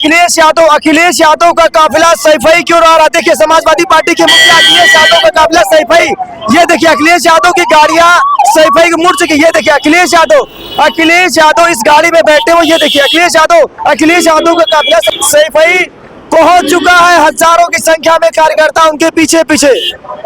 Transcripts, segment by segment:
अखिलेश यादव का काफिला सैफई क्यों आ रहा है? देखिए समाजवादी पार्टी के मुखिया अखिलेश यादव का काफिला सैफई, ये देखिए अखिलेश यादव की गाड़ियां सैफई की मुड़ चुकी। ये देखिए अखिलेश यादव इस गाड़ी में बैठे हुए। ये देखिए अखिलेश यादव का काफिला सैफई पहुंच चुका है। हजारों की संख्या में कार्यकर्ता उनके पीछे पीछे।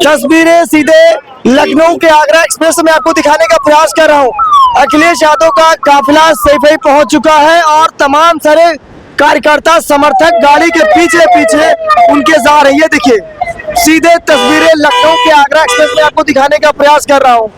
तस्वीरें सीधे लखनऊ के आगरा एक्सप्रेस में आपको दिखाने का प्रयास कर रहा हूं। अखिलेश यादव का काफिला सैफई पहुंच चुका है और तमाम सारे कार्यकर्ता समर्थक गाड़ी के पीछे पीछे उनके जा रही है। देखिए सीधे तस्वीरें लखनऊ के आगरा एक्सप्रेस में आपको दिखाने का प्रयास कर रहा हूँ।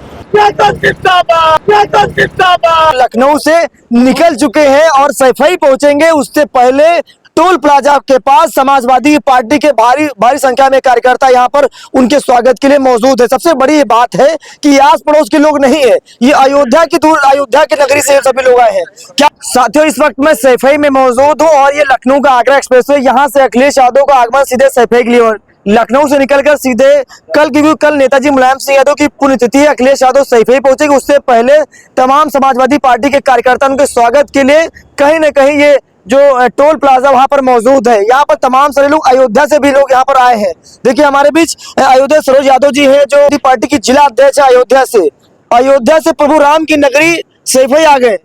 लखनऊ से निकल चुके हैं और सैफई पहुंचेंगे उससे पहले टोल प्लाजा के पास समाजवादी पार्टी के भारी संख्या में कार्यकर्ता यहां पर उनके स्वागत के लिए मौजूद है। सबसे बड़ी बात है कि आस पड़ोस के लोग नहीं है, ये अयोध्या की नगरी से सभी लोग आए हैं। क्या साथियों, इस वक्त मैं सैफई में मौजूद हूं और ये लखनऊ का आगरा एक्सप्रेस है। यहाँ से अखिलेश यादव का आगमन सीधे सैफई के लिए लखनऊ से निकलकर सीधे कल नेताजी मुलायम सिंह यादव की पुण्यतिथि है। अखिलेश यादव सैफई पहुंचेंगे, उससे पहले तमाम समाजवादी पार्टी के कार्यकर्ता उनके स्वागत के लिए कहीं न कहीं ये जो टोल प्लाजा वहां पर मौजूद है। यहाँ पर तमाम सारे लोग अयोध्या से भी लोग यहाँ पर आए हैं। देखिए हमारे बीच अयोध्या सरोज यादव जी हैं जो पार्टी की जिला अध्यक्ष है। अयोध्या से प्रभु राम की नगरी सैफई आ गए।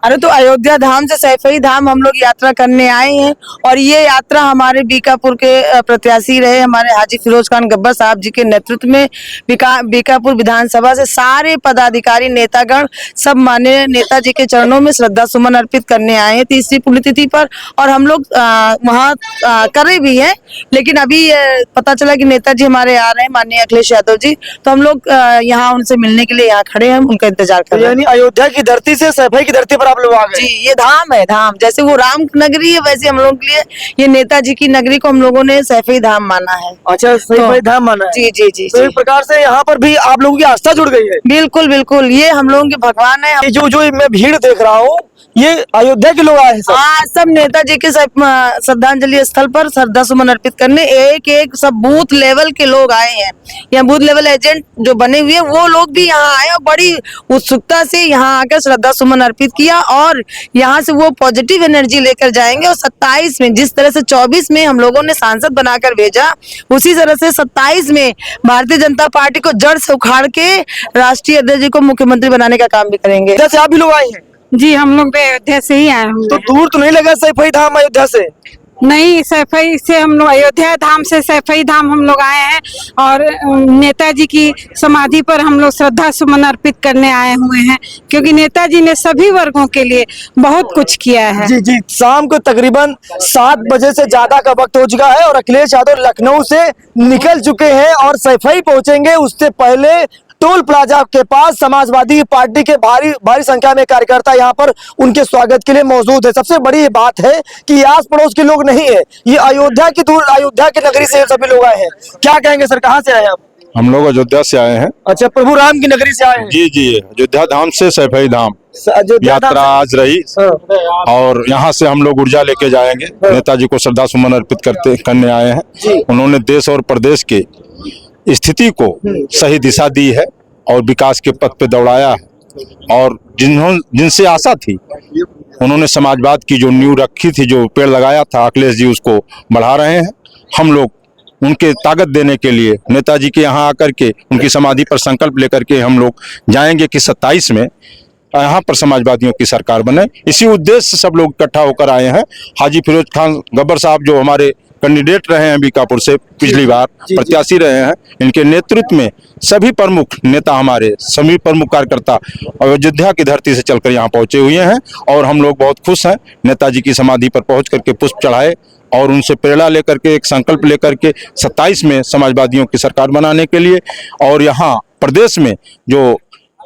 अरे तो अयोध्या धाम से सैफई धाम हम लोग यात्रा करने आए हैं और ये यात्रा हमारे बीकापुर के प्रत्याशी रहे हमारे हाजी फिरोज खान गब्बर साहब जी के नेतृत्व में बीकापुर विधानसभा से सारे पदाधिकारी नेतागण सब माननीय नेताजी के चरणों में श्रद्धा सुमन अर्पित करने आए हैं 30वीं पुण्यतिथि पर। और हम लोग वहाँ करे भी हैं, लेकिन अभी पता चला कि नेताजी हमारे आ रहे हैं माननीय अखिलेश यादव जी, तो हम लोग यहाँ उनसे मिलने के लिए यहाँ खड़े हैं, उनका इंतजार कर रहे हैं। यानी अयोध्या की धरती से सैफई की धरती पर आप लोग आ गए। जी, ये धाम है, धाम जैसे वो राम नगरी है वैसे हम लोगों के लिए ये नेताजी की नगरी को हम लोगों ने सैफई धाम माना है। अच्छा, सैफई धाम माना है। जी जी जी, तो एक प्रकार से यहाँ पर भी आप लोगों की आस्था जुड़ गई है। बिल्कुल बिल्कुल, ये हम लोगों के भगवान है। जो मैं भीड़ देख रहा हूँ ये अयोध्या के लोग आए हैं सब। हाँ, सब नेताजी के श्रद्धांजलि स्थल पर श्रद्धा सुमन अर्पित करने एक सब बूथ लेवल के लोग आए हैं। यहाँ बूथ लेवल एजेंट जो बने हुए हैं वो लोग भी यहाँ आए और बड़ी उत्सुकता से यहाँ आकर श्रद्धा सुमन अर्पित किया और यहाँ से वो पॉजिटिव एनर्जी लेकर जाएंगे। और 27 में जिस तरह से 24 में हम लोगों ने सांसद बनाकर भेजा, उसी तरह से 27 में भारतीय जनता पार्टी को जड़ से उखाड़ के राष्ट्रीय अध्यक्ष जी को मुख्यमंत्री बनाने का काम भी करेंगे। जैसे आप भी लोग आए हैं। जी, हम लोग अयोध्या से ही आए हैं। तो दूर तो नहीं लगा सैफई धाम अयोध्या से? नहीं, सैफई से हम लोग अयोध्या धाम से सैफई धाम हम लोग आए हैं और नेताजी की समाधि पर हम लोग श्रद्धा सुमन अर्पित करने आए हुए हैं, क्योंकि नेताजी ने सभी वर्गों के लिए बहुत कुछ किया है। जी जी, शाम को तकरीबन 7 बजे से ज्यादा का वक्त हो चुका है और अखिलेश यादव लखनऊ से निकल चुके हैं और सैफई पहुंचेंगे उससे पहले टोल प्लाजा के पास समाजवादी पार्टी के भारी संख्या में कार्यकर्ता यहाँ पर उनके स्वागत के लिए मौजूद है। सबसे बड़ी बात है कि आस पड़ोस के लोग नहीं है, ये अयोध्या की नगरी से सभी लोग आए हैं। क्या कहेंगे सर, कहाँ से आए हैं आप? हम लोग अयोध्या से आए हैं। अच्छा, प्रभु राम की नगरी से आए हैं। जी जी, अयोध्या धाम से सैफई धाम यात्रा आज रही और यहाँ से हम लोग ऊर्जा लेके जाएंगे। नेताजी को श्रद्धा सुमन अर्पित करने आए हैं। उन्होंने देश और प्रदेश के स्थिति को सही दिशा दी है और विकास के पथ पे दौड़ाया है और जिनसे आशा थी उन्होंने समाजवाद की जो नींव रखी थी, जो पेड़ लगाया था अखिलेश जी, उसको बढ़ा रहे हैं। हम लोग उनके ताकत देने के लिए नेताजी के यहाँ आकर के उनकी समाधि पर संकल्प लेकर के हम लोग जाएंगे कि 27 में यहाँ पर समाजवादियों की सरकार बने। इसी उद्देश्य से सब लोग इकट्ठा होकर आए हैं। हाजी फिरोज खान गब्बर साहब जो हमारे कैंडिडेट रहे हैं बीकापुर से, पिछली बार प्रत्याशी रहे हैं, इनके नेतृत्व में सभी प्रमुख नेता हमारे सभी प्रमुख कार्यकर्ता अयोध्या की धरती से चलकर यहाँ पहुंचे हुए हैं और हम लोग बहुत खुश हैं। नेताजी की समाधि पर पहुंच करके पुष्प चढ़ाए और उनसे प्रेरणा लेकर के एक संकल्प लेकर के 27 में समाजवादियों की सरकार बनाने के लिए। और यहाँ प्रदेश में जो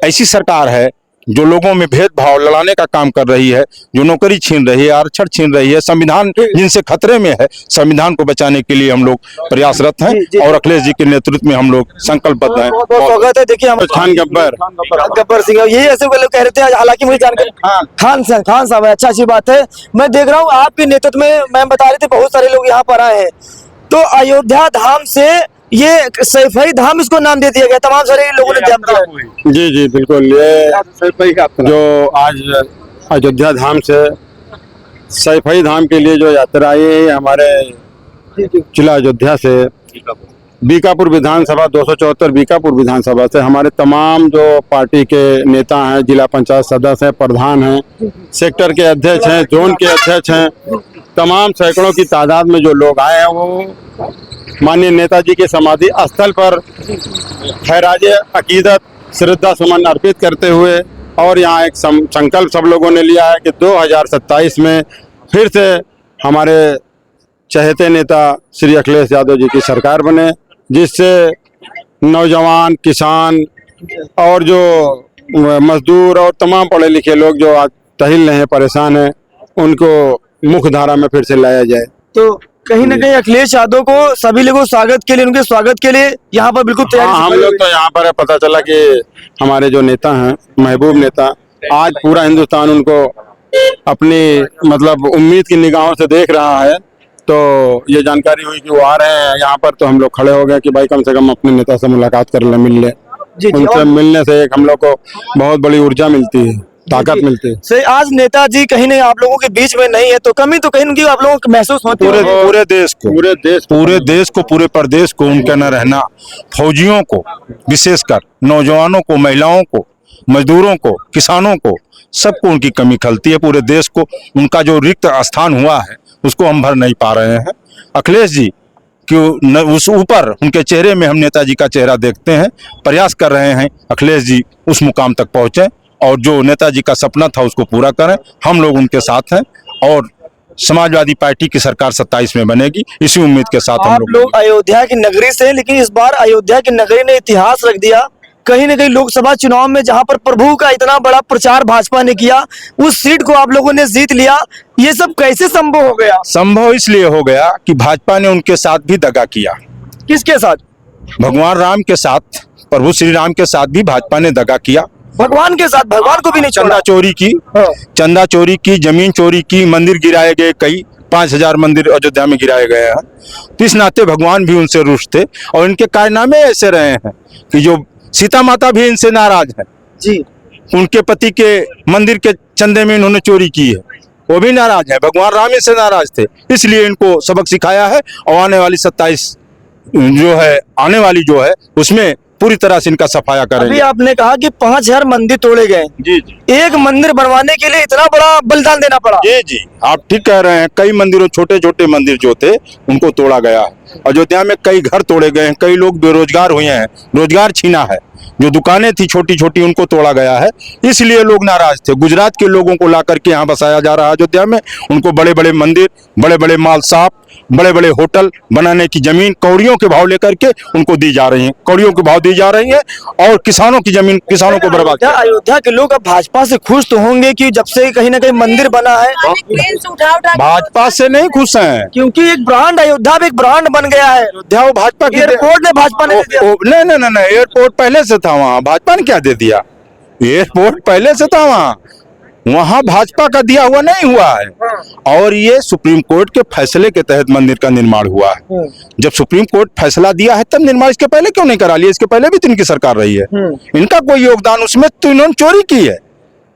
ऐसी सरकार है जो लोगों में भेदभाव लड़ाने का काम कर रही है, जो नौकरी छीन रही है, आरक्षण छीन रही है, संविधान जिनसे खतरे में है, संविधान को बचाने के लिए हम लोग प्रयासरत हैं और अखिलेश जी के नेतृत्व में हम लोग संकल्पबद्ध हैं। स्वागत है। देखिए हम खान गब्बर सिंह, यही ऐसे लोग कह रहे थे, हालांकि मुझे जानकारी खान साहब है। अच्छा, अच्छी बात है। मैं देख रहा हूँ आपके नेतृत्व में, मैं बता रही थी बहुत सारे लोग यहाँ पर आए हैं। तो अयोध्या धाम से ये सैफई धाम इसको नाम दे दिया गया, तमाम सारे लोगों ने नाम दिया। जी जी बिल्कुल, ये जो आज अयोध्या धाम से सैफई धाम के लिए जो यात्रा आई है हमारे जिला अयोध्या से बीकापुर विधानसभा 274 बीकापुर विधानसभा से हमारे तमाम जो पार्टी के नेता हैं, जिला पंचायत सदस्य हैं, प्रधान हैं, सेक्टर के अध्यक्ष हैं, जोन के अध्यक्ष हैं, तमाम सैकड़ों की तादाद में जो लोग आए हैं वो माननीय नेताजी के समाधि स्थल पर खैराज अकीदत श्रद्धा सुमन अर्पित करते हुए और यहाँ एक संकल्प सब लोगों ने लिया है कि 2027 में फिर से हमारे चहेते नेता श्री अखिलेश यादव जी की सरकार बने, जिससे नौजवान, किसान और जो मजदूर और तमाम पढ़े लिखे लोग जो आज टहल रहे हैं, परेशान हैं, उनको मुख्य धारा में फिर से लाया जाए। तो कहीं ना कहीं अखिलेश यादव को सभी लोगों स्वागत के लिए, उनके स्वागत के लिए यहाँ पर बिल्कुल तैयारी हम लोग तो यहाँ पर पता चला कि हमारे जो नेता हैं, महबूब नेता, आज पूरा हिंदुस्तान उनको अपनी मतलब उम्मीद की निगाहों से देख रहा है। तो ये जानकारी हुई कि वो आ रहे हैं यहाँ पर, तो हम लोग खड़े हो गए कि भाई कम से कम अपने नेता से मुलाकात कर ले, मिल ले। उनसे मिलने से एक हम लोग को बहुत बड़ी ऊर्जा मिलती है, ताकत मिलती है। से आज नेताजी कहीं नहीं आप लोगों के बीच में नहीं है, तो कमी तो कहीं उनकी आप लोगों को महसूस होती है। पूरे देश को पूरे प्रदेश को उनका न रहना, फौजियों को विशेषकर, नौजवानों को, महिलाओं को, मजदूरों को, किसानों को, सबको उनकी कमी खलती है। पूरे देश को उनका जो रिक्त स्थान हुआ है उसको हम भर नहीं पा रहे हैं। अखिलेश जी कि उस ऊपर उनके चेहरे में हम नेताजी का चेहरा देखते हैं, प्रयास कर रहे हैं अखिलेश जी उस मुकाम तक पहुंचे और जो नेताजी का सपना था उसको पूरा करें। हम लोग उनके साथ हैं और समाजवादी पार्टी की सरकार 27 में बनेगी, इसी उम्मीद के साथ हम लोग अयोध्या की नगरी से, लेकिन इस बार अयोध्या की नगरी ने इतिहास रख दिया। कहीं ना कहीं लोकसभा चुनाव में जहां पर प्रभु का इतना बड़ा प्रचार भाजपा ने किया, उस सीट को आप लोगों ने जीत लिया। ये सब कैसे संभव हो गया? संभव इसलिए हो गया कि भाजपा ने उनके साथ भी दगा किया। किसके साथ? भगवान राम के साथ, प्रभु श्री राम के साथ भी भाजपा ने दगा किया। भगवान के साथ? भगवान को भी नहीं छोड़ा। चंदा चोरी की, जमीन चोरी की, मंदिर गिराए गए, कई 5000 मंदिर अयोध्या में गिराए गए हैं। तो इस नाते भगवान भी उनसे रुष्ट थे और इनके कारनामे ऐसे रहे हैं कि जो सीता माता भी इनसे नाराज है जी। उनके पति के मंदिर के चंदे में इन्होंने चोरी की है, वो भी नाराज है। भगवान राम इनसे नाराज थे, इसलिए इनको सबक सिखाया है और आने वाली 27 आने वाली जो है उसमें पूरी तरह से इनका सफाया करेंगे। अभी आपने कहा कि 5000 मंदिर तोड़े गए। जी। एक मंदिर बनवाने के लिए इतना बड़ा बलिदान देना पड़ा। जी, आप ठीक कह रहे हैं। कई मंदिरों, छोटे छोटे मंदिर जो थे उनको तोड़ा गया है। अयोध्या में कई घर तोड़े गए हैं, कई लोग बेरोजगार हुए हैं, रोजगार छीना है। जो दुकानें थी छोटी छोटी उनको तोड़ा गया है, इसलिए लोग नाराज थे। गुजरात के लोगों को ला करके यहाँ बसाया जा रहा है अयोध्या में। उनको बड़े बड़े मंदिर, बड़े बड़े माल साफ, बड़े बड़े होटल बनाने की जमीन कौड़ियों के भाव लेकर के उनको दी जा रही है, कौड़ियों के भाव दी जा रही है और किसानों की जमीन किसानों को बर्बाद। अयोध्या के लोग अब भाजपा से खुश तो होंगे कि जब से कहीं ना कहीं मंदिर बना है। भाजपा से नहीं खुश हैं, क्योंकि एक ब्रांड, अयोध्या में एक ब्रांड बन गया है। अयोध्या वो भाजपा की एयरपोर्ट ने भाजपा ने नहीं, एयरपोर्ट पहले से था वहाँ, भाजपा ने क्या दे दिया? एयरपोर्ट पहले से था वहाँ भाजपा का दिया हुआ नहीं हुआ है। और ये सुप्रीम कोर्ट के फैसले के तहत मंदिर का निर्माण हुआ है। जब सुप्रीम कोर्ट फैसला दिया है तब निर्माण, इसके पहले क्यों नहीं करा लिया? इसके पहले भी तो इनकी सरकार रही है, इनका कोई योगदान उसमें तो इन्होंने चोरी की है,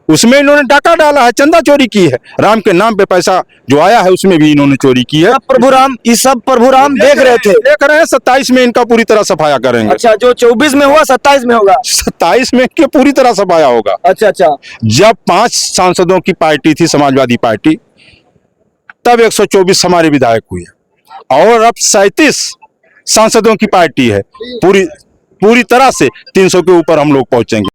उसमें इन्होंने डाका डाला है, चंदा चोरी की है, राम के नाम पे पैसा जो आया है उसमें भी इन्होंने चोरी की है। प्रभु राम, ये सब प्रभु राम देख रहे थे, देख रहे हैं। 27 में इनका पूरी तरह सफाया करेंगे। अच्छा, जो 24 में हुआ 27 में होगा? 27 में के पूरी तरह सफाया होगा। अच्छा। जब 5 सांसदों की पार्टी थी समाजवादी पार्टी, तब 124 हमारे विधायक हुए और अब 37 सांसदों की पार्टी है। पूरी तरह से 300 के ऊपर हम लोग पहुंचेंगे।